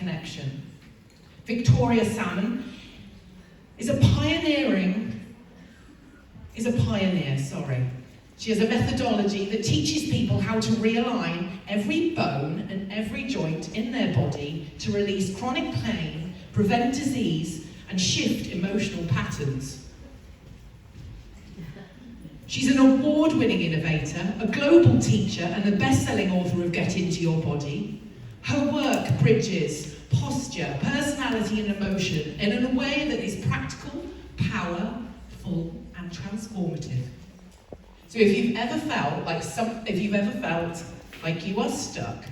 connection. Victoria Salmon is a pioneer, She has a methodology that teaches people how to realign every bone and every joint in their body to release chronic pain, prevent disease, and shift emotional patterns. She's an award-winning innovator, a global teacher, and the best-selling author of Get Into Your Body. Her work bridges posture, personality, and emotion in a way that is practical, powerful, and transformative. So if you've ever felt like you are stuck,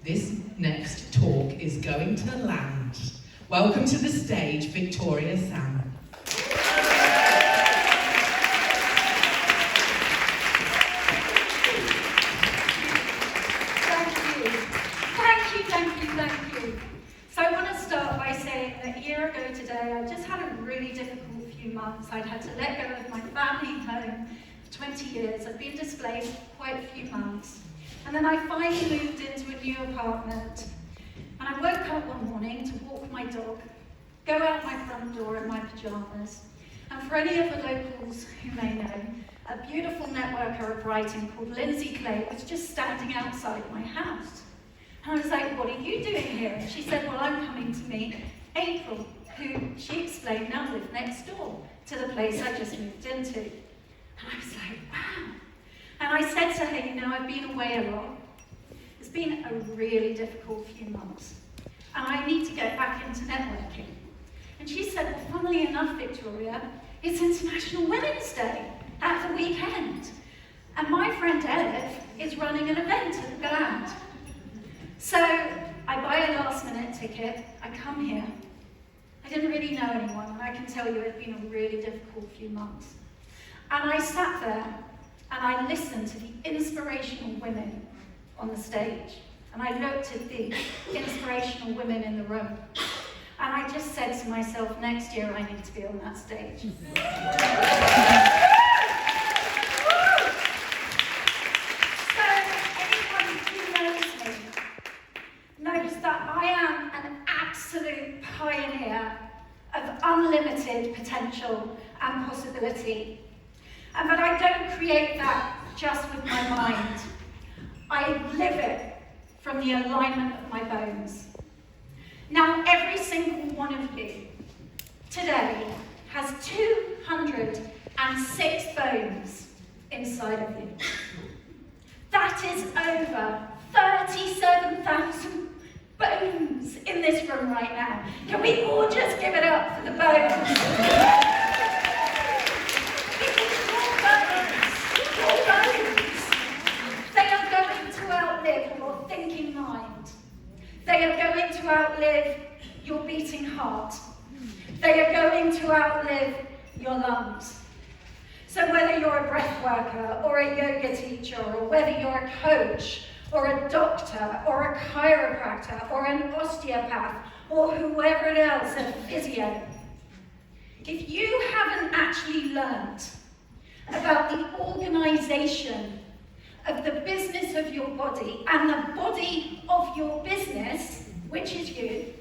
this next talk is going to land. Welcome to the stage, Victoria Salmon. Thank you. So I want to start by saying that a year ago today, I just had a really difficult few months. I'd had to let go of my family home for 20 years. I'd been displaced quite a few months. And then I finally moved into a new apartment. And I woke up one morning to walk my dog, go out my front door in my pajamas. And for any of the locals who may know, a beautiful networker of writing called Lindsay Clay was just standing outside my house. And I was like, what are you doing here? And she said, well, I'm coming to meet April, who she explained now lived next door to the place I just moved into. And I was like, wow. And I said to her, you know, I've been away a lot. It's been a really difficult few months. And I need to get back into networking. And she said, well, funnily enough, Victoria, it's International Women's Day at the weekend. And my friend Elif is running an event at the Gland. So I buy a last minute ticket, I come here. I didn't really know anyone, and I can tell you it's been a really difficult few months. And I sat there and I listened to the inspirational women on the stage. And I looked at the inspirational women in the room. And I just said to myself, next year I need to be on that stage. Knows that I am an absolute pioneer of unlimited potential and possibility. And that I don't create that just with my mind. I live it from the alignment of my bones. Now, every single one of you today has 206 bones inside of you. That is over 37,000 bones in this room right now. Can we all just give it up for the bones? Your bones. They are going to outlive your thinking mind. They are going to outlive your beating heart. They are going to outlive your lungs. So whether you're a breath worker or a yoga teacher, or whether you're a coach, or a doctor, or a chiropractor, or an osteopath, or whoever else, a physio. If you haven't actually learned about the organization of the business of your body and the body of your business, which is you,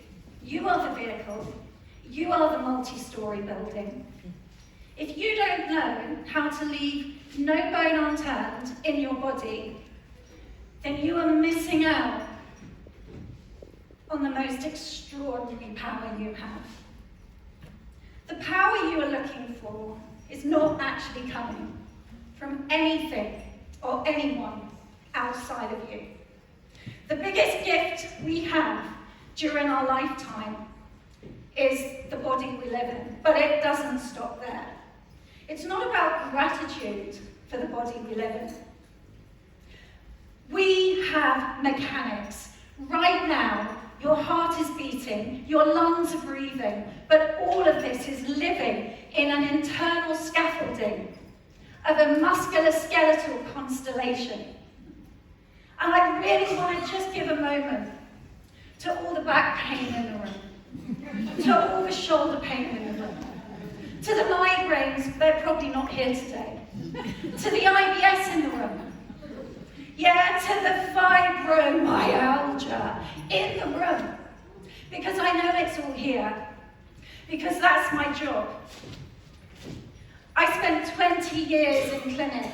you are the vehicle, you are the multi-story building. If you don't know how to leave no bone unturned in your body, then you are missing out on the most extraordinary power you have. The power you are looking for is not actually coming from anything or anyone outside of you. The biggest gift we have during our lifetime is the body we live in, but it doesn't stop there. It's not about gratitude for the body we live in. We have mechanics. Right now, your heart is beating, your lungs are breathing, but all of this is living in an internal scaffolding of a musculoskeletal constellation. And I really want to just give a moment to all the back pain in the room, to all the shoulder pain in the room, to the migraines, they're probably not here today, to the IBS in the room, yeah, to the fibromyalgia in the room. Because here, because that's my job. I spent 20 years in clinic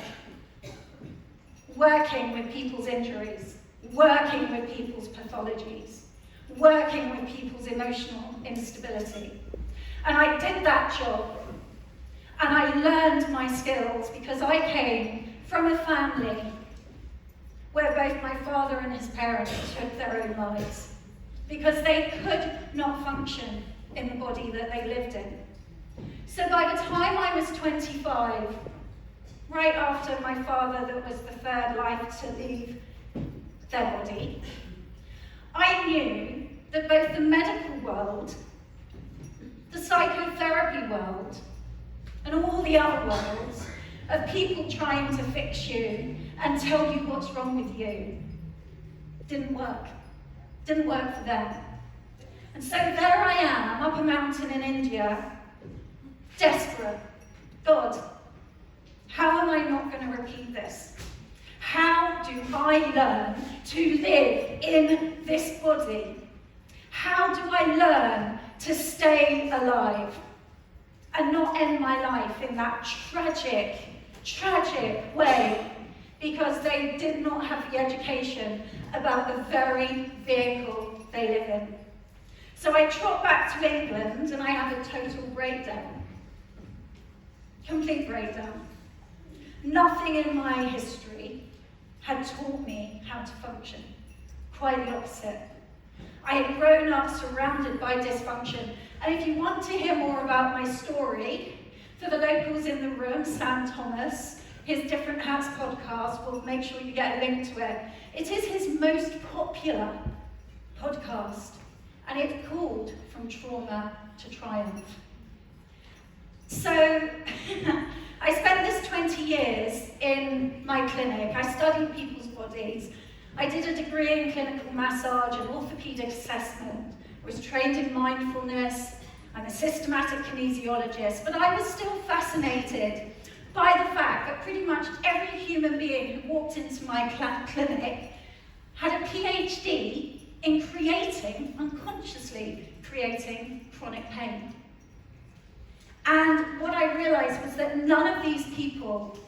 working with people's injuries, working with people's pathologies, working with people's emotional instability. And I did that job, and I learned my skills because I came from a family where both my father and his parents took their own lives because they could not function in the body that they lived in. So by the time I was 25, right after my father, that was the third life to leave their body, I knew that both the medical world, the psychotherapy world, and all the other worlds of people trying to fix you and tell you what's wrong with you didn't work. Didn't work for them. And so there I am, up a mountain in India, desperate. God, how am I not going to repeat this? How do I learn to live in this body? How do I learn to stay alive and not end my life in that tragic, tragic way because they did not have the education about the very vehicle they live in? So I trot back to England and I have a total breakdown. Complete breakdown. Nothing in my history had taught me how to function. Quite the opposite. I had grown up surrounded by dysfunction. And if you want to hear more about my story, for the locals in the room, Sam Thomas, his Different Hats podcast, will make sure you get a link to it. It is his most popular podcast, and it's called From Trauma to Triumph. So, I spent this 20 years in my clinic. I studied people's bodies. I did a degree in clinical massage and orthopedic assessment. I was trained in mindfulness. I'm a systematic kinesiologist, but I was still fascinated by the fact that pretty much every human being who walked into my clinic had a PhD in creating, unconsciously creating, chronic pain. And what I realized was that none of these people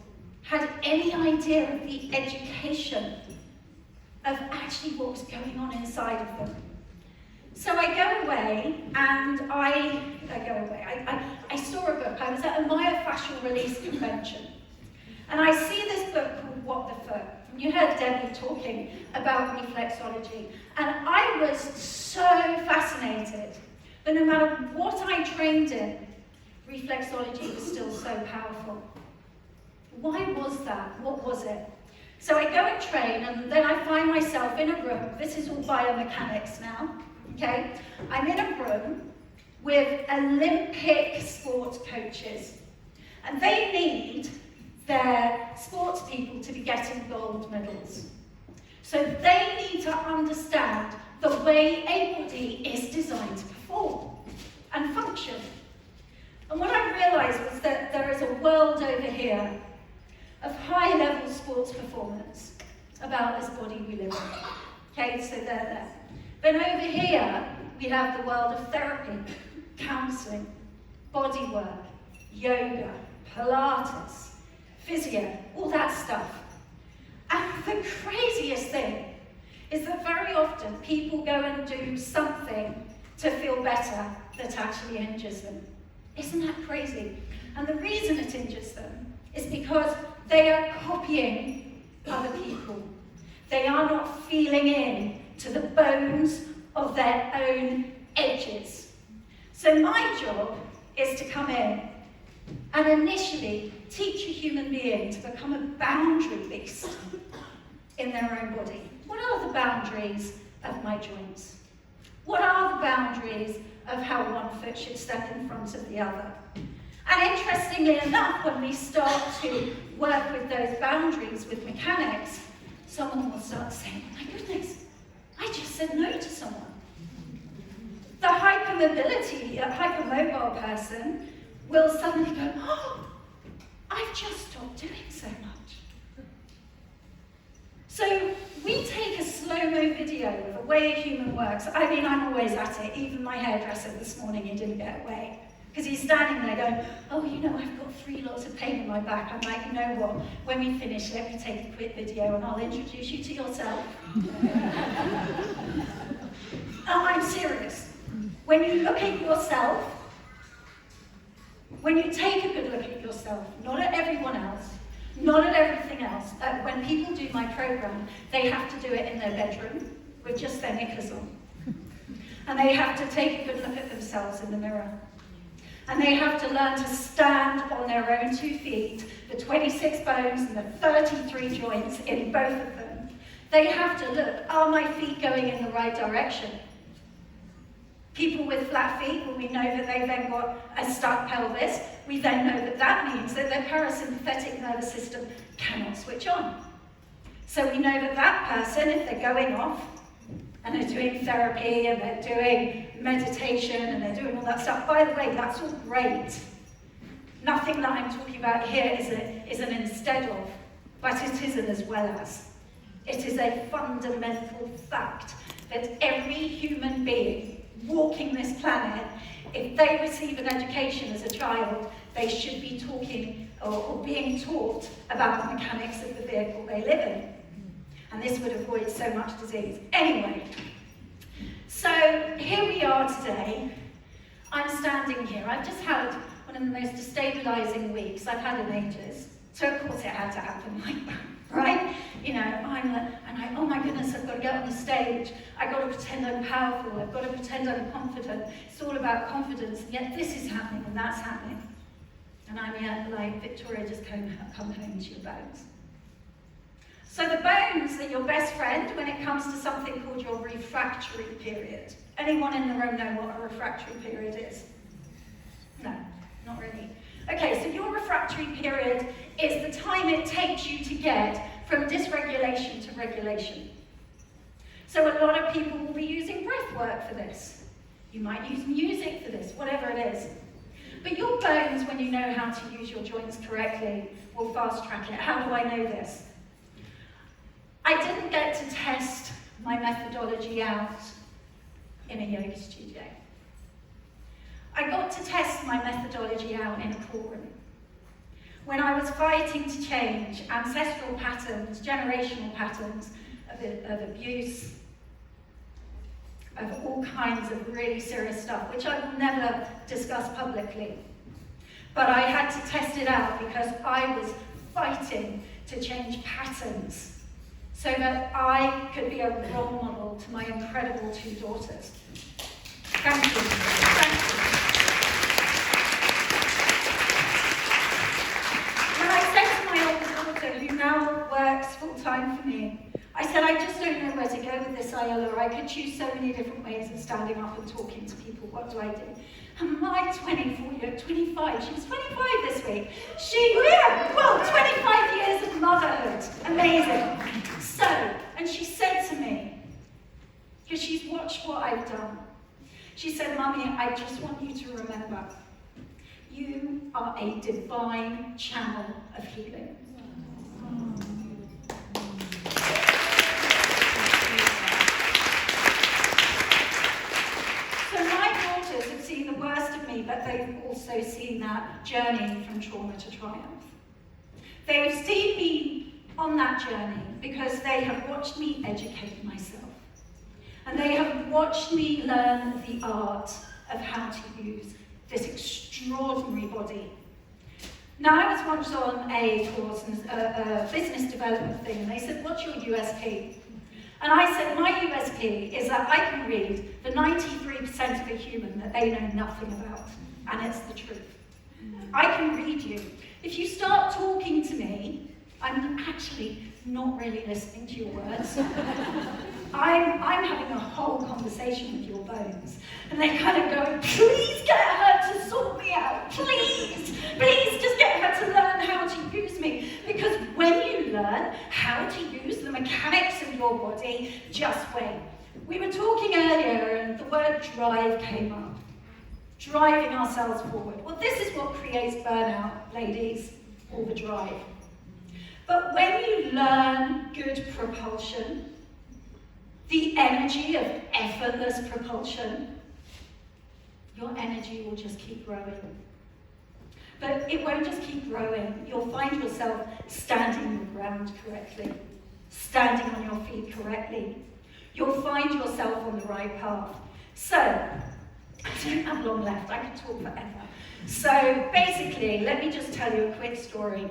had any idea of the education of actually what was going on inside of them. So I go away and I saw a book. I was at a myofascial release convention. And I see this book called What the Fuck. And you heard Debbie talking about reflexology. And I was so fascinated that no matter what I trained in, reflexology was still so powerful. Why was that? What was it? So I go and train, and then I find myself in a room. This is all biomechanics now, okay? I'm in a room with Olympic sports coaches, and they need their sports people to be getting gold medals. So they need to understand the way a body is designed to perform and function. And what I realized was that there is a world over here of high-level sports performance about this body we live in. Okay, so they're there. Then over here, we have the world of therapy, counseling, body work, yoga, Pilates, physio, all that stuff. And the craziest thing is that very often people go and do something to feel better that actually injures them. Isn't that crazy? And the reason it injures them is because they are copying other people. They are not feeling in to the bones of their own edges. So my job is to come in and initially teach a human being to become a boundary beast in their own body. What are the boundaries of my joints? What are the boundaries of how one foot should step in front of the other? And interestingly enough, when we start to work with those boundaries with mechanics, someone will start saying, my goodness, I just said no to someone. The hypermobile person will suddenly go, oh, I've just stopped doing so much. So we take a slow-mo video of the way a human works. I mean, I'm always at it. Even my hairdresser this morning, he didn't get away. Because he's standing there going, oh, you know, I've got 3 lots of pain in my back. I'm like, you know what? When we finish, let me take a quick video and I'll introduce you to yourself. Oh, I'm serious. When you look at yourself, when you take a good look at yourself, not at everyone else, not at everything else, when people do my program, they have to do it in their bedroom with just their knickers on. And they have to take a good look at themselves in the mirror. And they have to learn to stand on their own 2 feet, the 26 bones and the 33 joints in both of them. They have to look, are my feet going in the right direction? People with flat feet, when we know that they've then got a stuck pelvis, we then know that that means that their parasympathetic nervous system cannot switch on. So we know that that person, if they're going off, and they're doing therapy, and they're doing meditation, and they're doing all that stuff. By the way, that's all great. Nothing that I'm talking about here is an instead of, but it is an as well as. It is a fundamental fact that every human being walking this planet, if they receive an education as a child, they should be talking or being taught about the mechanics of the vehicle they live in. And this would avoid so much disease. Anyway, so here we are today. I'm standing here. I've just had one of the most destabilising weeks I've had in ages. So of course it had to happen like that, right? You know, oh my goodness, I've got to get on the stage. I've got to pretend I'm powerful. I've got to pretend I'm confident. It's all about confidence. And yet this is happening and that's happening. And I'm yet like, Victoria, just come home to your bones. So the bones are your best friend when it comes to something called your refractory period. Anyone in the room know what a refractory period is? No, not really. Okay, so your refractory period is the time it takes you to get from dysregulation to regulation. So a lot of people will be using breath work for this. You might use music for this, whatever it is. But your bones, when you know how to use your joints correctly, will fast track it. How do I know this? I didn't get to test my methodology out in a yoga studio. I got to test my methodology out in a poolroom. When I was fighting to change ancestral patterns, generational patterns of abuse, of all kinds of really serious stuff, which I will never discuss publicly. But I had to test it out because I was fighting to change patterns so that I could be a role model to my incredible 2 daughters. Thank you. Thank you. When I said to my older daughter, who now works full-time for me, I said, I just don't know where to go with this, Iola. I could choose so many different ways of standing up and talking to people. What do I do? And my 25, she was 25 this week. 25 years of motherhood. Amazing. So, and she said to me, because she's watched what I've done, she said, Mummy, I just want you to remember, you are a divine channel of healing. But they've also seen that journey from trauma to triumph. They've seen me on that journey because they have watched me educate myself. And they have watched me learn the art of how to use this extraordinary body. Now, I was once on a course, a business development thing, and they said, what's your USP? And I said, my USP is that I can read the 93% of a human that they know nothing about, and it's the truth. I can read you. If you start talking to me, I'm actually not really listening to your words. I'm having a whole conversation with your bones. And they kind of go, please get her to sort me out, please. Please just get her to learn how to use me. Because when you learn how to use the mechanics of your body, just wait. We were talking earlier and the word drive came up. Driving ourselves forward. Well, this is what creates burnout, ladies, all the drive. But when you learn good propulsion, the energy of effortless propulsion, your energy will just keep growing. But it won't just keep growing. You'll find yourself standing your ground correctly, standing on your feet correctly. You'll find yourself on the right path. So, I don't have long left. I could talk forever. So basically, let me just tell you a quick story.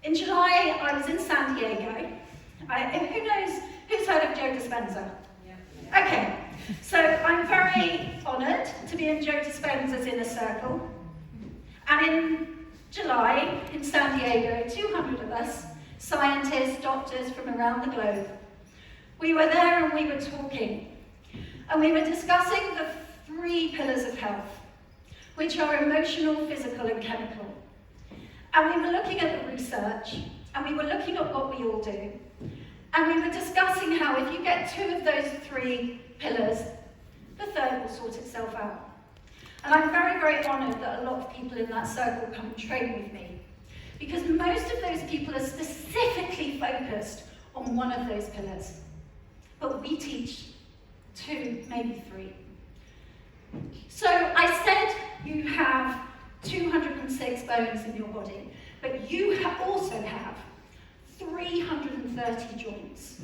In July, I was in San Diego. Who knows, who's heard of Joe Dispenza? Yeah. Okay, so I'm very honoured to be in Joe Dispenza's inner circle. And in July, in San Diego, 200 of us, scientists, doctors from around the globe, we were there and we were talking. And we were discussing the 3 pillars of health, which are emotional, physical, and chemical. And we were looking at the research, and we were looking at what we all do. And we were discussing how if you get 2 of those 3 pillars, the 3rd will sort itself out. And I'm very, very honoured that a lot of people in that circle come and train with me. Because most of those people are specifically focused on one of those pillars. But we teach 2, maybe 3. So I said you have 206 bones in your body, but you also have 330 joints.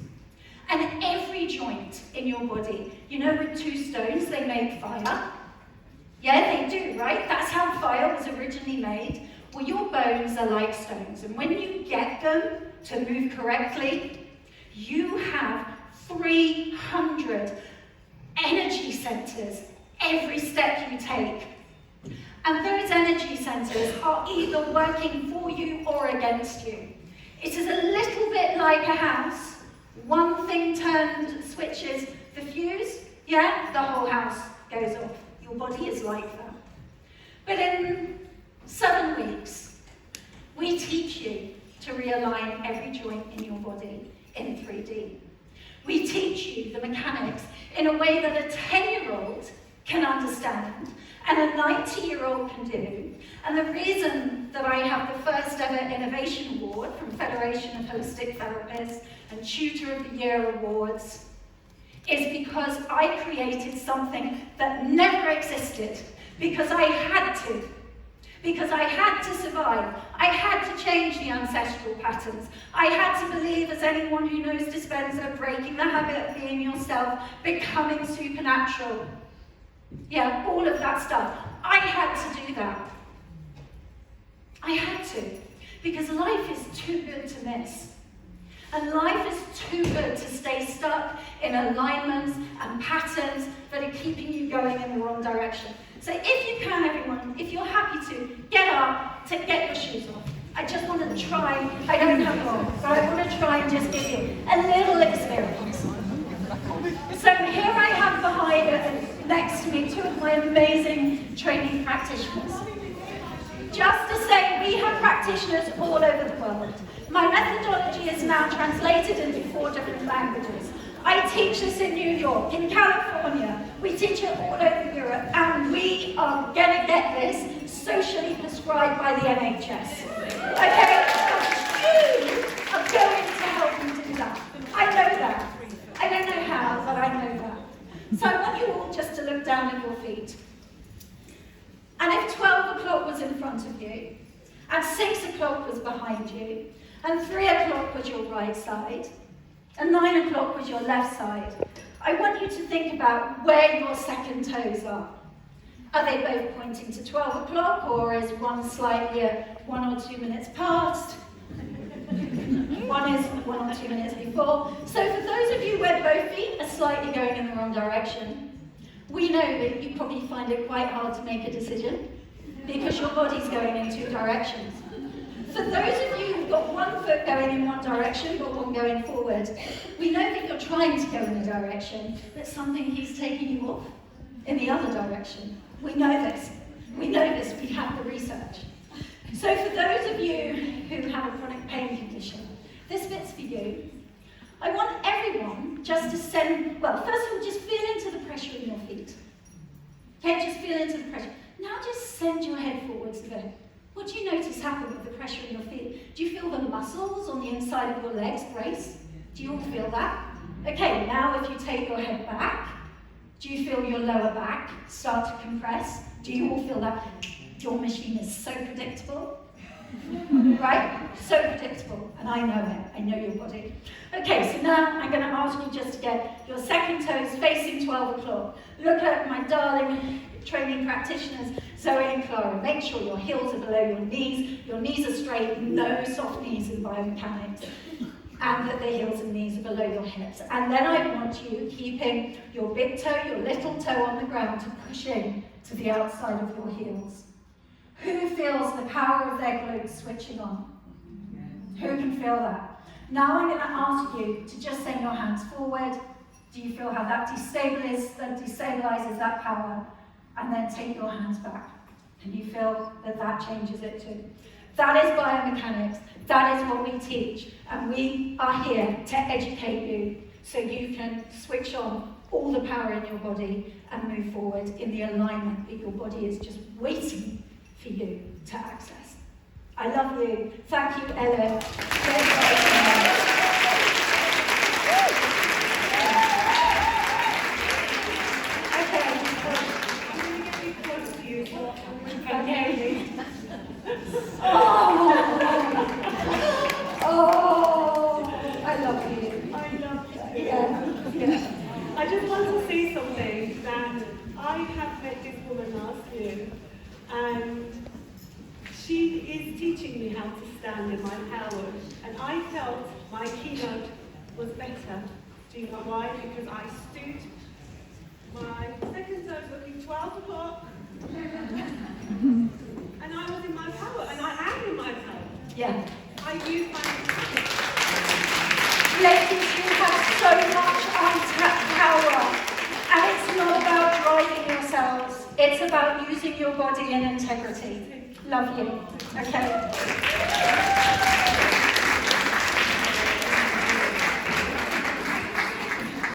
And every joint in your body, you know with 2 stones they make fire? Yeah, they do, right? That's how fire was originally made. Well, your bones are like stones, and when you get them to move correctly, you have 300 energy centers every step you take. And those energy centers are either working for you or against you. It is a little bit like a house. One thing turned, switches the fuse, yeah, the whole house goes off. Your body is like that. But in 7 weeks, we teach you to realign every joint in your body in 3D. We teach you the mechanics in a way that a 10-year-old can understand and a 90-year-old can do. And the reason that I have the first ever Innovation Award from Federation of Holistic Therapists and Tutor of the Year awards is because I created something that never existed, because I had to. Because I had to survive. I had to change the ancestral patterns. I had to believe, as anyone who knows Dispenza, breaking the habit of being yourself, becoming supernatural. Yeah, all of that stuff. I had to do that. I had to. Because life is too good to miss. And life is too good to stay stuck in alignments and patterns that are keeping you going in the wrong direction. So if you can, everyone, if you're happy to, get up, to get your shoes off. I just want to try, I don't have long, but I want to try and just give you a little experience. So here I have behind and next to me 2 of my amazing training practitioners. Just to say, we have practitioners all over the world. My methodology is now translated into 4 different languages. I teach this in New York, in California, we teach it all over Europe, and we are going to get this socially prescribed by the NHS. Okay? You are going to help me do that. I know that. I don't know how, but I know that. So I want you all just to look down at your feet. And if 12 o'clock was in front of you, and 6 o'clock was behind you, and 3 o'clock was your right side, and 9 o'clock was your left side, I want you to think about where your second toes are. Are they both pointing to 12 o'clock, or is one slightly 1 or 2 minutes past? One is 1 or 2 minutes before. So for those of you where both feet are slightly going in the wrong direction, we know that you probably find it quite hard to make a decision because your body's going in 2 directions. For those of you who've got 1 foot going in one direction but 1 going forward, we know that you're trying to go in a direction, but something keeps taking you off in the other direction. We know this. We know this. We have the research. So for those of you who have a chronic pain condition, this bit's for you. I want everyone just to send, well, first of all, just feel into the pressure in your feet. Okay, just feel into the pressure. Now just send your head forwards a bit. What do you notice happen with the pressure in your feet? Do you feel the muscles on the inside of your legs brace? Do you all feel that? Okay, now if you take your head back, do you feel your lower back start to compress? Do you all feel that? Your machine is so predictable. Right? So predictable. And I know it. I know your body. Okay, so now I'm going to ask you just to get your second toes facing 12 o'clock. Look at my darling training practitioners, Zoe and Clara. Make sure your heels are below your knees are straight, no soft knees in biomechanics, and that the heels and knees are below your hips. And then I want you keeping your big toe, your little toe on the ground to push in to the outside of your heels. Who feels the power of their glutes switching on? Who can feel that? Now I'm going to ask you to just send your hands forward. Do you feel how that destabilizes that power? And then take your hands back. And you feel that that changes it too. That is biomechanics. That is what we teach. And we are here to educate you so you can switch on all the power in your body and move forward in the alignment that your body is just waiting for you to access. I love you. Thank you, Ellen. I just want to say something that I have met this woman last year, and she is teaching me how to stand in my power, and I felt my keynote was better. Do you know why? Because I stood, my second toes looking 12 o'clock, and I was in my power, and I am in my power. Yeah. I use my... Ladies, you have so much untapped power, and it's not about driving yourselves, it's about using your body in integrity. Love you. Okay.